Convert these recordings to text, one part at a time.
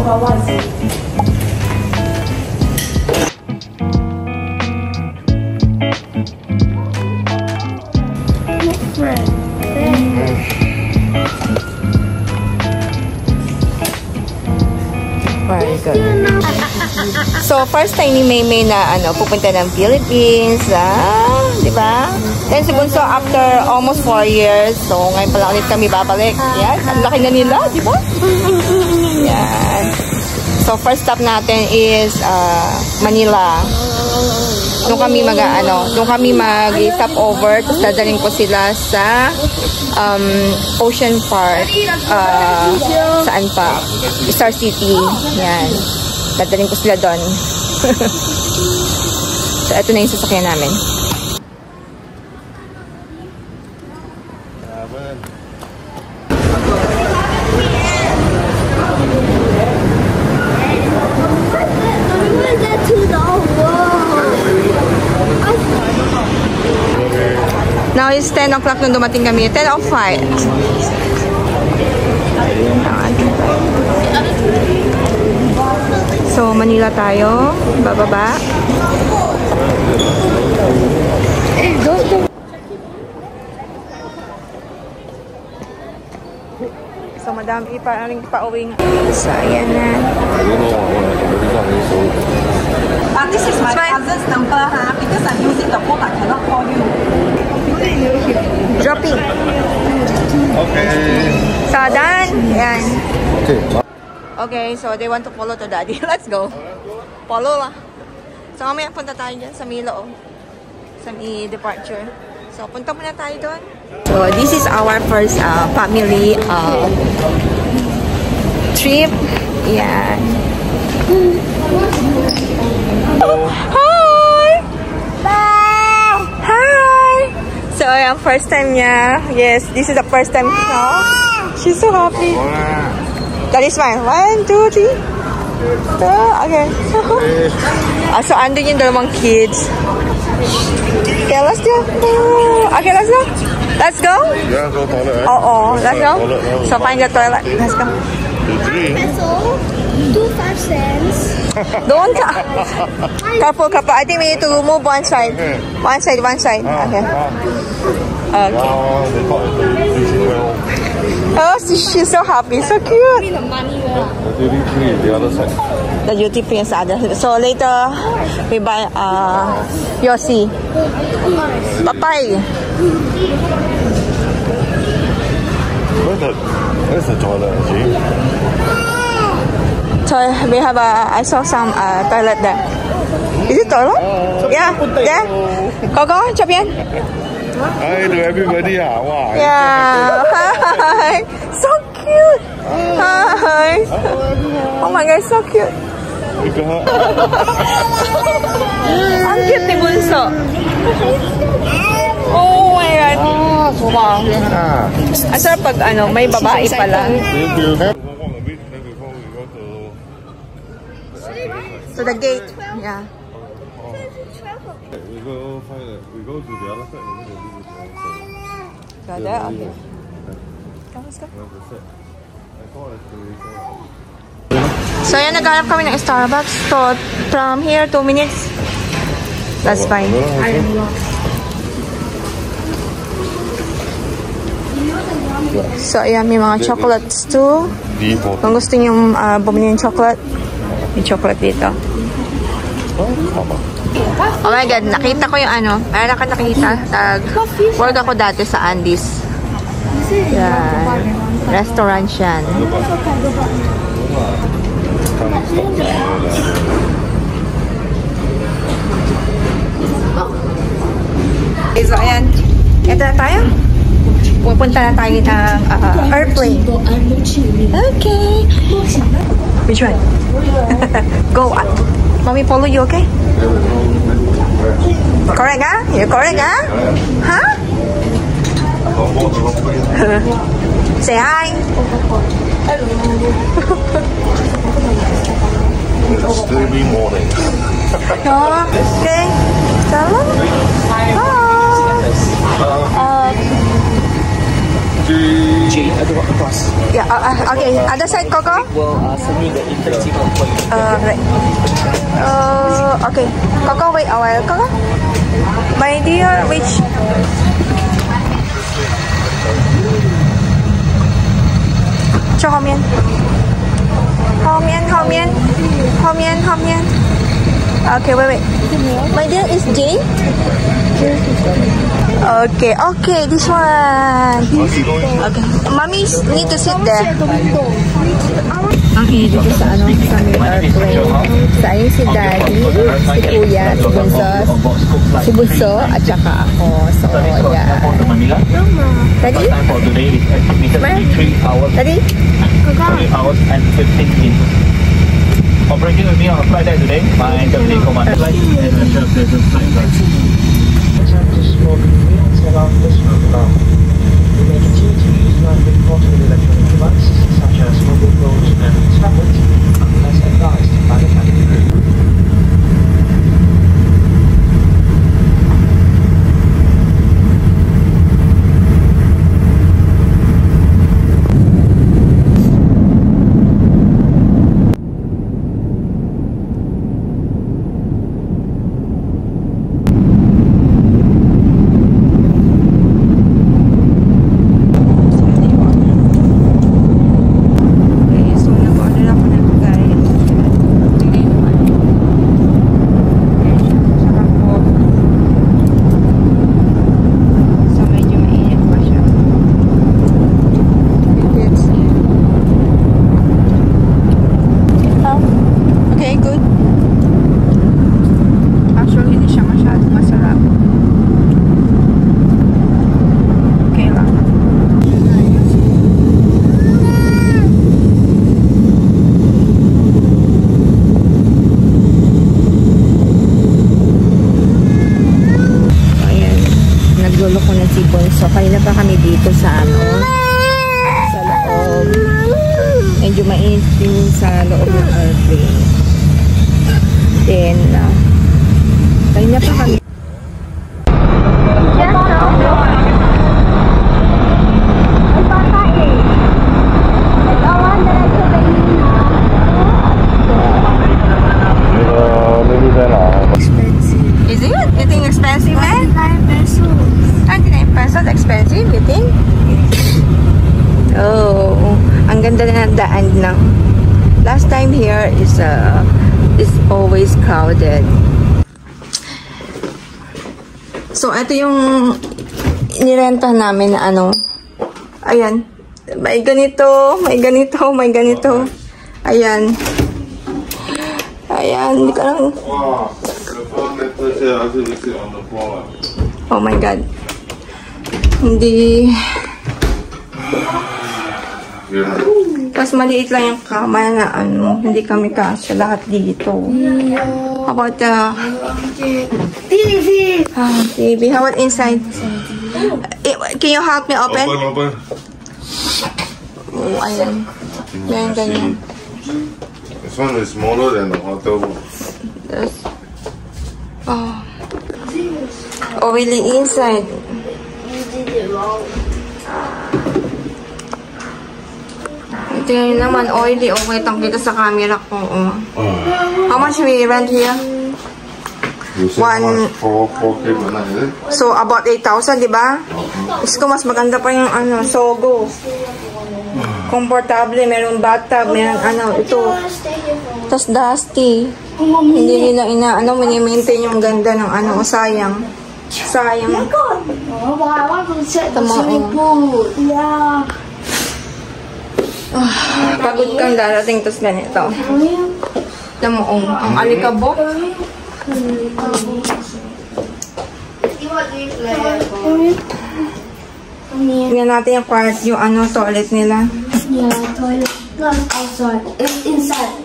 Very good. So, first time ni Maymay na pupunta ng Philippines, di ba? Then si Bunso after almost 4 years. So, ngayon pala ulit kami babalik. Yan, ang laki na nila, di ba? Yan. So, first stop natin is Manila. Doon kami mag-stop over. Tapos dadaling ko sila sa Ocean Park. Saan pa? Star City. Yan. Dadaling ko sila doon. So, ito na yung sasakyan namin. Now it's 10 o'clock nung dumating kami. 10:05. So, Manila tayo. Bababa. So, Madam parang pauwing. So, ayan na. This is my cousin's number, because I'm using the phone, I cannot call you. Dropping. Okay. So, done. Yan. Okay. Okay, so they want to follow to Daddy. Let's go. Follow lah. So, mamaya punta tayo dyan sa Milo. Sa departure. So, punta muna tayo doon. So, this is our first family trip. Yan. Hi! Bye! Hi! So, yung first time niya. Yes, this is the first time. She's so happy. That is fine. 1, 2, 3. Okay. So, andun yung dalawang kids. Okay, let's go. Okay, let's go. Let's go. Yeah, go toilet. Oh, let's go. So, find the toilet. Let's go. 25 cents. Don't. Careful. I think we need to move one side. One side. Okay. Okay. Oh, she's so happy. So cute. The duty free, the other side. The duty free is the other side. So later, we buy Yossi. Papaya. Where's the toilet, actually? So we have I saw some toilet there. Is it toilet? Yeah, there. Go, 这边. Hi to everybody. Wow. Yeah. Hi. So cute. Hi. Oh my God, so cute. Ang cute ni Bunso. Oh my God. Wow. Asar pag may babae pala. So the gate, yeah. We go to the other side. Got that? Okay. Let's go. So yan, naghanap kami ng Starbucks. So from here, 2 minutes. That's fine. So ayan, may mga chocolates too. Kung gusto nyo bumili ng chocolate, may chocolate dito. Oh my God, nakita ko yung mayroon ako nakita. Work ako dati sa Andes. Yan. Restaurant yan. Okay, so ayan. Ito na tayo. Pupunta na tayo ng airplane. Okay. Which one? Go. Mommy follow you, okay? Correct, huh? You correct, huh? Huh? Say hi. It's early morning. Okay. Salam. Hi. Jane, across. Yeah, okay. Other side, Coco? We'll send you the internet signal for you. Right. Okay. Coco, wait a while. Coco? My dear, which... 去后面。后面，后面，后面，后面。Okay, wait. My dear is Jane? Okay, okay, this one. Okay. Mommy need to sit there. Okay, dito sa ano, sa airplane. Sa ayun si Daddy, si Kuya, si Bunso, at saka ako. So, yeah. Daddy? Daddy? 3 hours and 15 minutes. Operating with me on a flight deck today, my deputy commander flight and ensure pleasant flight rides. Just for convenience around this program, we may continue to use non-reportable electronic devices such as mobile phones and tablets unless advised by the cabin crew. So, kanina pa kami dito sa ano, sa loob. Medyo mainit din sa loob ng airplane. Then, kanina pa kami. Is it? You think expensive, man? 99 pesos expensive, you think? Oh, ang ganda na ng daan lang. Last time here is always crowded. So, ito yung nirenta namin na ano. Ayan. May ganito, may ganito, may ganito. Ayan. Ayan, hindi ka lang. Oh my God. Hindi. Tapos maliit lang yung kama na ano. Hindi kami kasya lahat dito. How about TV? TV. How about inside? Can you help me open? Open. Oh, ayan. Ganyan, ganyan. This one is smaller than the hotel room. Yes. Oh, really inside. Tingnan nyo naman, oily. Okay, tang kita sa camera ko. Oh. How much we rent here? So, about 8,000, di ba? Isko, mas maganda pa yung ano, Sogo. Komportable, meron bathtub, meron ano, ito. Tapos dusty. Hindi nila mini-maintain yung ganda ng ano, sayang. Sayang. Oh, but I want to set the swimming pool. Yeah. Pagod kang darating, tapos ganito. Alam mo, ang alikabok. Tingnan natin yung part, yung ano, toilet nila. Yeah, toilet. Not outside. It's inside.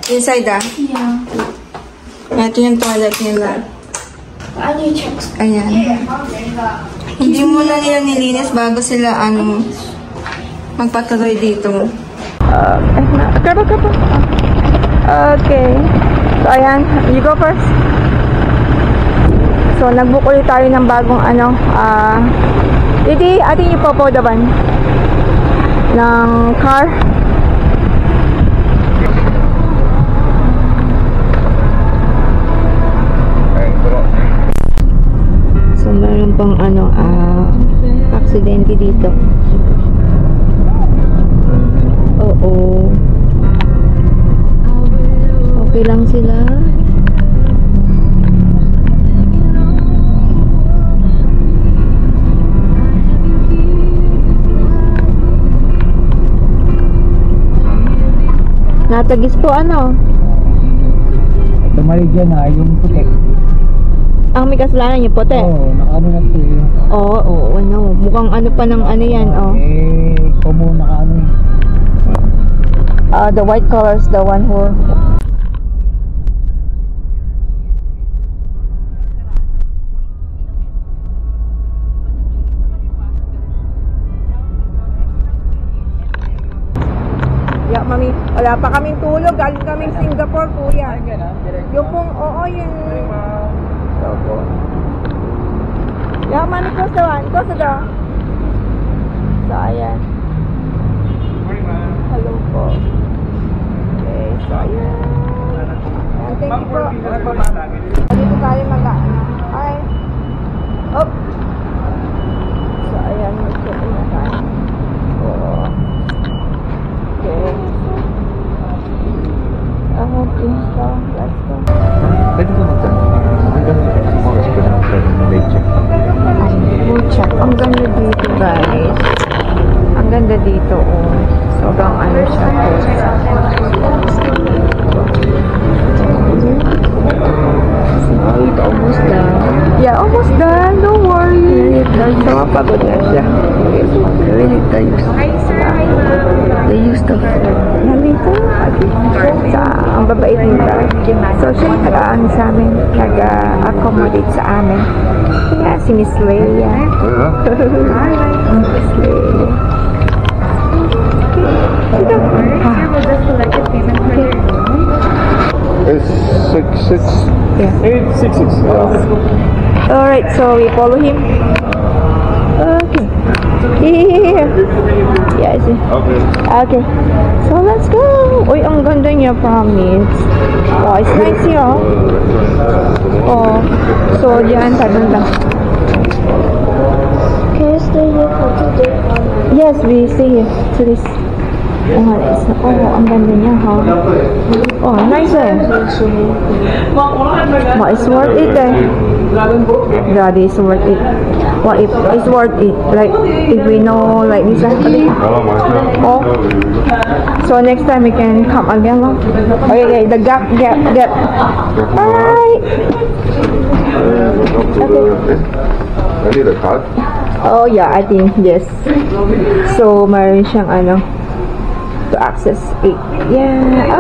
Inside Yeah. Ito yung toilet nila. I need to check. Ayan. Hindi muna nila nilinis bago sila, ano, magpatuloy dito. Okay. So, ayan. You go first. So, nag-book ulit tayo ng bagong, ano, Didi, ating ipopodaban. ng car. So meron pang aksidente dito. Oo. Okay lang sila. Natagis po Tumalig yan yung puti. Ang may kasalanan yung puti. Oo, nakaano na ito eh. Oo, mukhang pa ng yan, Komo nakaano the white color is the one who... Yeah, mami, wala pa kaming tulog. Galing kaming Singapore, kuya. Yung pong, yun. Opo. Yeah, mami, close the one. Close the door. So, ayan. Hello po. Okay, so, ayan. Thank you po. Dito tayo Hi. Up. So, ayan. Mag-check na tayo. Oo. Okay. Okay, so let's go. Pwede ko check. Ang ganda dito, guys. Ang ganda dito, Sobrang siya. Almost done. Yeah, almost done. Don't worry. Pagod na siya. They used to nandito sa ang babait nila. So, siya nag-aano sa amin, nag-accommodate sa amin. Kaya si Miss Leia. Miss Leia. It's 6'6". Yeah. 866. Alright, so we follow him. Okay. Yeah, I see. Okay. So let's go. Uy, ang ganda niya, promise. Oh, it's nice here. So diyan tayo lang. Can you stay here for today? Yes, we stay here to this. Nice. Ang ganda niya, ha? Nice it's worth it God, it's worth it. It's worth it. Like, if we know, like this, so next time we can come again, Okay, the gap. Alright. Okay. I need a card. Oh yeah, I think yes. So meron siyang to access it. Yeah.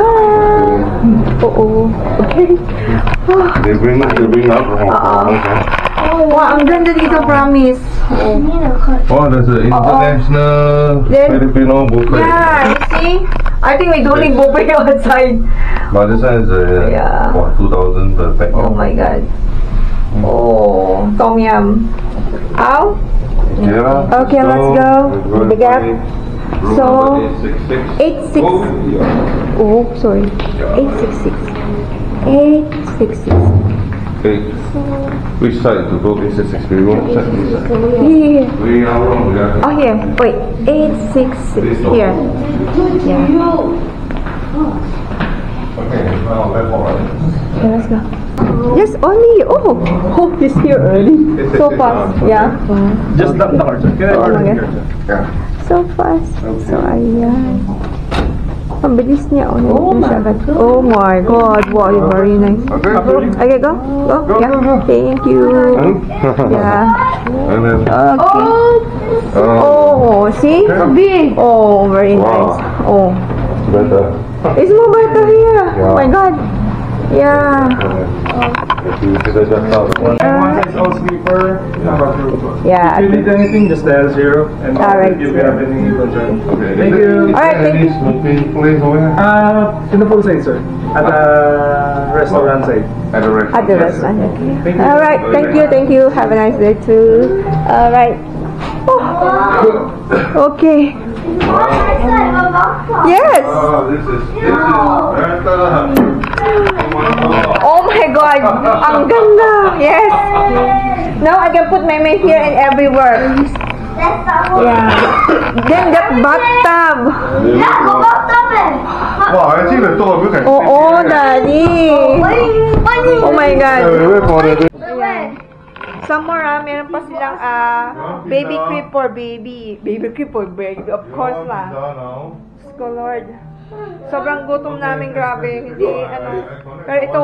Okay. They bring up from Hong Kong. Wow, ang ganda dito, promise. There's an international Filipino buffet. Yeah, you see? I think we don't need buffet outside. But this one is 2,000 per pack. Oh my god. Tom yum. Ow. Yeah. Okay, let's go. The gap. So 866. Oh, sorry. 866. 866. Okay. Which side to go? This is 6. We won't check this side. Here. We are wrong. Oh, here. Wait. 866. Here. Yeah. Okay. Now let's go. Okay, let's go. Yes, only. Hope he's here early. So fast. Yeah. Just the card, sir. Can I order the card, sir? Yeah. So fast. So, ayan. Ang bilis niya. Oh my God. Wow, very nice. Okay, go. Yeah. Thank you. Yeah. And then, Okay. See? Big. Oh, very nice. Oh. better. It's more better here. Oh my God. Yeah. One size all sleeper. Yeah. If you need anything, just dial 0. And Alright. if you have any concern. Okay. Thank you. Alright, thank you. Smoking place over here? In the full side, sir. At the restaurant side. At the restaurant. At the restaurant. Okay. Thank you. Alright. Thank you. Have a nice day too. Alright. Oh. Okay. Yes! This is Bertha. Oh my God! Ang ganda! Yes! Now I can put my here and everywhere. Yeah. Then that bathtub. 와, 알지는 또 왜 그래? Oo, Daddy. Oh my God. 왜 보내? Some more, meron pa silang baby crib for baby. Baby crib for baby, of course lah. Diyos ko, Lord. Sobrang gutom namin, grabe. Hindi, Pero ito,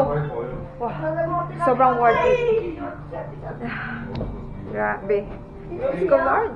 wow, sobrang worth it. Grabe. Diyos ko, Lord.